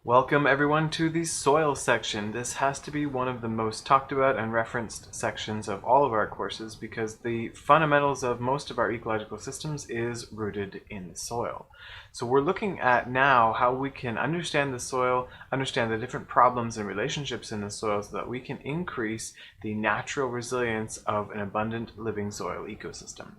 Welcome everyone to the soil section. This has to be one of the most talked about and referenced sections of all of our courses because the fundamentals of most of our ecological systems is rooted in the soil. So we're looking at now how we can understand the soil, understand the different problems and relationships in the soil so that we can increase the natural resilience of an abundant living soil ecosystem.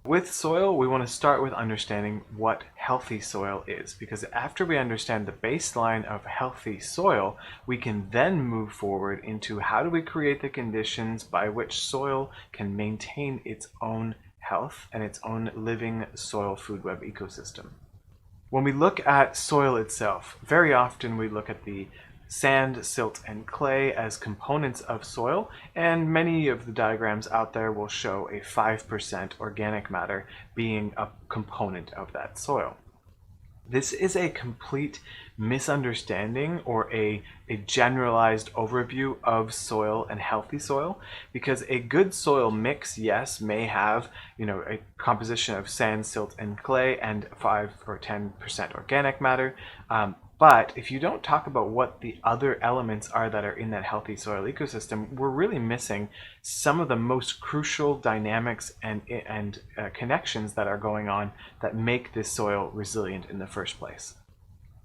With soil, we want to start with understanding what healthy soil is, because after we understand the baseline of healthy soil, we can then move forward into how do we create the conditions by which soil can maintain its own health and its own living soil food web ecosystem. When we look at soil itself, very often we look at the sand, silt, and clay as components of soil, and many of the diagrams out there will show a 5% organic matter being a component of that soil. This is a complete misunderstanding or a generalized overview of soil and healthy soil, because a good soil mix, yes, may have a composition of sand, silt, and clay and 5 or 10% organic matter. But if you don't talk about what the other elements are that are in that healthy soil ecosystem, we're really missing some of the most crucial dynamics and connections that are going on that make this soil resilient in the first place.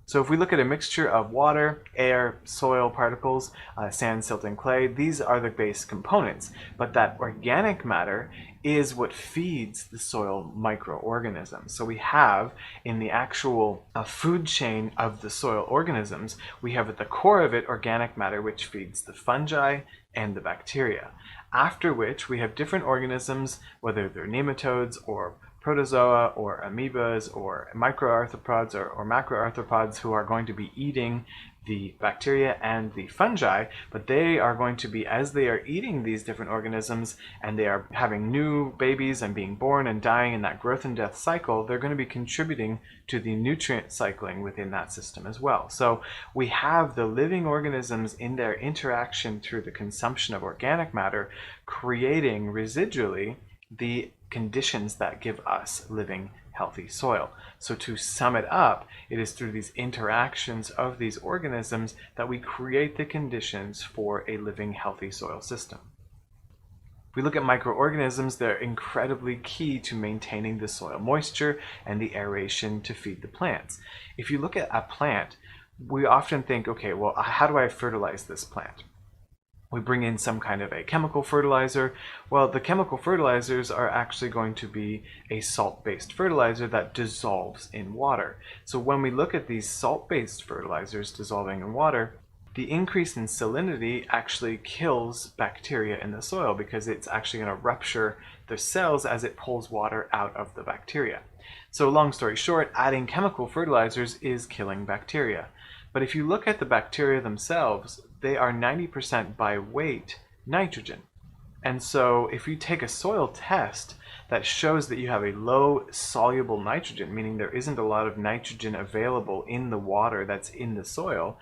So if we look at a mixture of water, air, soil particles, sand, silt, and clay, these are the base components. But that organic matter is what feeds the soil microorganisms. So we have in the actual food chain of the soil organisms, we have at the core of it organic matter, which feeds the fungi and the bacteria. After which we have different organisms, whether they're nematodes or protozoa or amoebas or microarthropods or macroarthropods, who are going to be eating the bacteria and the fungi, but they are going to be, as they are eating these different organisms and they are having new babies and being born and dying in that growth and death cycle, they're going to be contributing to the nutrient cycling within that system as well. So we have the living organisms in their interaction through the consumption of organic matter creating residually the conditions that give us living healthy soil. So to sum it up, it is through these interactions of these organisms that we create the conditions for a living healthy soil system. If we look at microorganisms, they're incredibly key to maintaining the soil moisture and the aeration to feed the plants. If you look at a plant, we often think, okay, well, how do I fertilize this plant? We bring in some kind of a chemical fertilizer. Well, the chemical fertilizers are actually going to be a salt-based fertilizer that dissolves in water. So when we look at these salt-based fertilizers dissolving in water, the increase in salinity actually kills bacteria in the soil because it's actually going to rupture the cells as it pulls water out of the bacteria. So long story short, adding chemical fertilizers is killing bacteria. But if you look at the bacteria themselves, they are 90% by weight nitrogen. And so if you take a soil test that shows that you have a low soluble nitrogen, meaning there isn't a lot of nitrogen available in the water that's in the soil,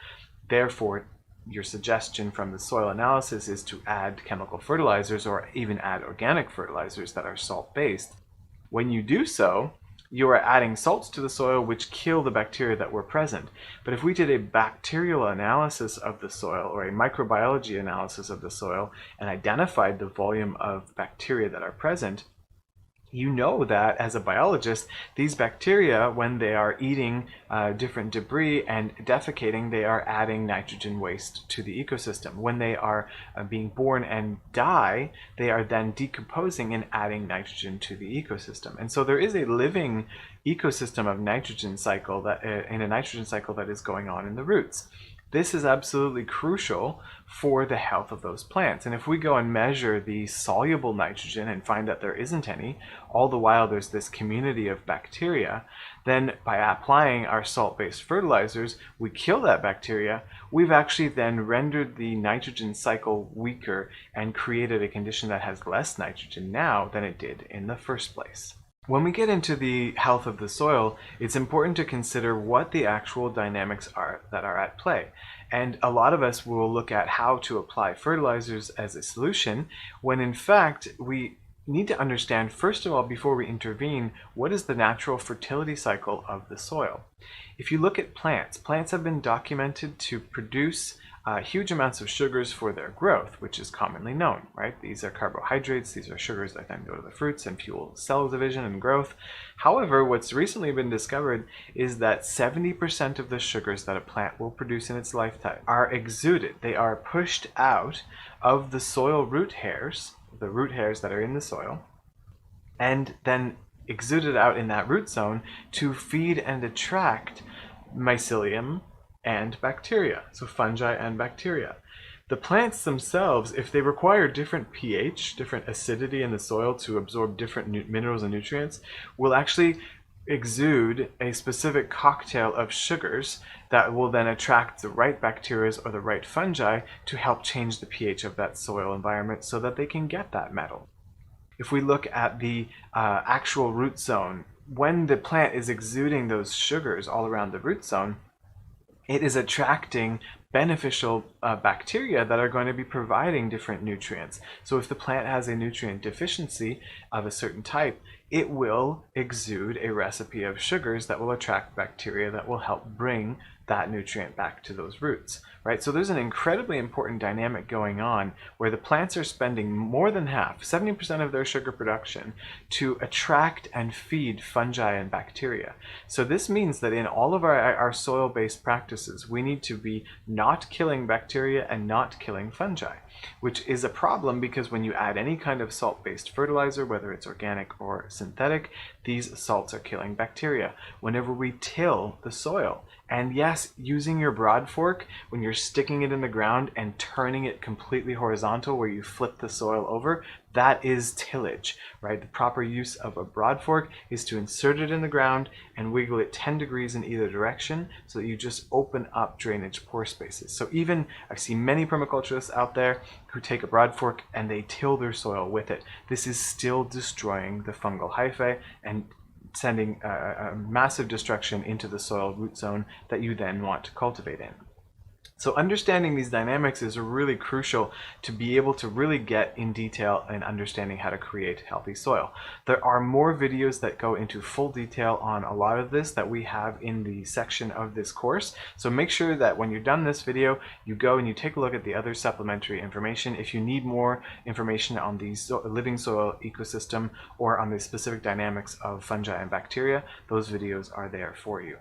therefore your suggestion from the soil analysis is to add chemical fertilizers or even add organic fertilizers that are salt-based. When you do so, you are adding salts to the soil which kill the bacteria that were present. But if we did a bacterial analysis of the soil or a microbiology analysis of the soil and identified the volume of bacteria that are present, you know that as a biologist, these bacteria, when they are eating different debris and defecating, they are adding nitrogen waste to the ecosystem. When they are being born and die, they are then decomposing and adding nitrogen to the ecosystem. And so there is a living ecosystem of nitrogen cycle that in a nitrogen cycle that is going on in the roots. This is absolutely crucial for the health of those plants. And if we go and measure the soluble nitrogen and find that there isn't any, all the while there's this community of bacteria, then by applying our salt-based fertilizers, we kill that bacteria. We've actually then rendered the nitrogen cycle weaker and created a condition that has less nitrogen now than it did in the first place. When we get into the health of the soil, it's important to consider what the actual dynamics are that are at play. And a lot of us will look at how to apply fertilizers as a solution, when in fact we you need to understand, first of all, before we intervene, what is the natural fertility cycle of the soil. If you look at plants, plants have been documented to produce huge amounts of sugars for their growth, which is commonly known, right? These are carbohydrates, these are sugars that then go to the fruits and fuel cell division and growth. However, what's recently been discovered is that 70% of the sugars that a plant will produce in its lifetime are exuded. They are pushed out of the soil root hairs, the root hairs that are in the soil, and then exuded out in that root zone to feed and attract mycelium and bacteria, so fungi and bacteria. The plants themselves, if they require different pH, different acidity in the soil to absorb different minerals and nutrients, will actually exude a specific cocktail of sugars that will then attract the right bacteria or the right fungi to help change the pH of that soil environment so that they can get that metal. If we look at the actual root zone, when the plant is exuding those sugars all around the root zone, it is attracting beneficial bacteria that are going to be providing different nutrients. So if the plant has a nutrient deficiency of a certain type, it will exude a recipe of sugars that will attract bacteria that will help bring that nutrient back to those roots, right? So there's an incredibly important dynamic going on where the plants are spending more than half, 70% of their sugar production, to attract and feed fungi and bacteria. So this means that in all of our soil-based practices, we need to be not killing bacteria and not killing fungi, which is a problem because when you add any kind of salt-based fertilizer, whether it's organic or synthetic, these salts are killing bacteria. Whenever we till the soil, and yes, using your broad fork, when you're sticking it in the ground and turning it completely horizontal where you flip the soil over, that is tillage, right? The proper use of a broad fork is to insert it in the ground and wiggle it 10 degrees in either direction so that you just open up drainage pore spaces. So even I've seen many permaculturists out there who take a broad fork and they till their soil with it. This is still destroying the fungal hyphae and sending a massive destruction into the soil root zone that you then want to cultivate in. So understanding these dynamics is really crucial to be able to really get in detail in understanding how to create healthy soil. There are more videos that go into full detail on a lot of this that we have in the section of this course. So make sure that when you're done this video, you go and you take a look at the other supplementary information. If you need more information on the living soil ecosystem or on the specific dynamics of fungi and bacteria, those videos are there for you.